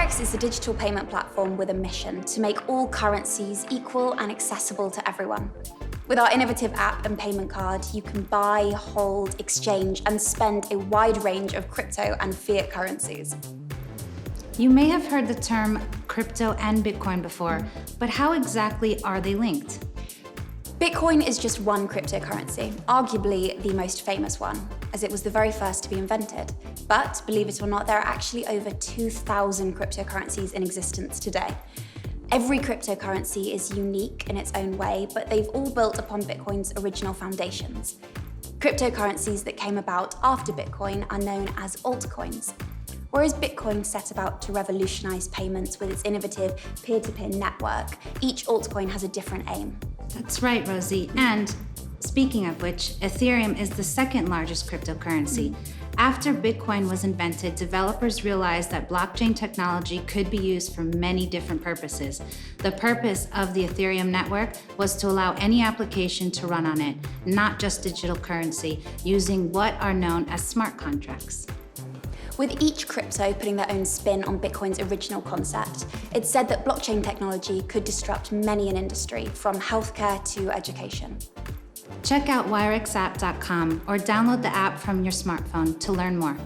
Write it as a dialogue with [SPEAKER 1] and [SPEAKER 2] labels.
[SPEAKER 1] Wirex is a digital payment platform with a mission to make all currencies equal and accessible to everyone. With our innovative app and payment card, you can buy, hold, exchange, and spend a wide range of crypto and fiat currencies.
[SPEAKER 2] You may have heard the term crypto and Bitcoin before, but how exactly are they linked?
[SPEAKER 1] Bitcoin is just one cryptocurrency, arguably the most famous one, as it was the very first to be invented. But believe it or not, there are actually over 2,000 cryptocurrencies in existence today. Every cryptocurrency is unique in its own way, but they've all built upon Bitcoin's original foundations. Cryptocurrencies that came about after Bitcoin are known as altcoins. Whereas Bitcoin set about to revolutionize payments with its innovative peer-to-peer network, each altcoin has a different aim.
[SPEAKER 2] That's right, Rosie. And speaking of which, Ethereum is the second largest cryptocurrency. After Bitcoin was invented, developers realized that blockchain technology could be used for many different purposes. The purpose of the Ethereum network was to allow any application to run on it, not just digital currency, using what are known as smart contracts.
[SPEAKER 1] With each crypto putting their own spin on Bitcoin's original concept, it's said that blockchain technology could disrupt many an industry, from healthcare to education.
[SPEAKER 2] Check out wirexapp.com or download the app from your smartphone to learn more.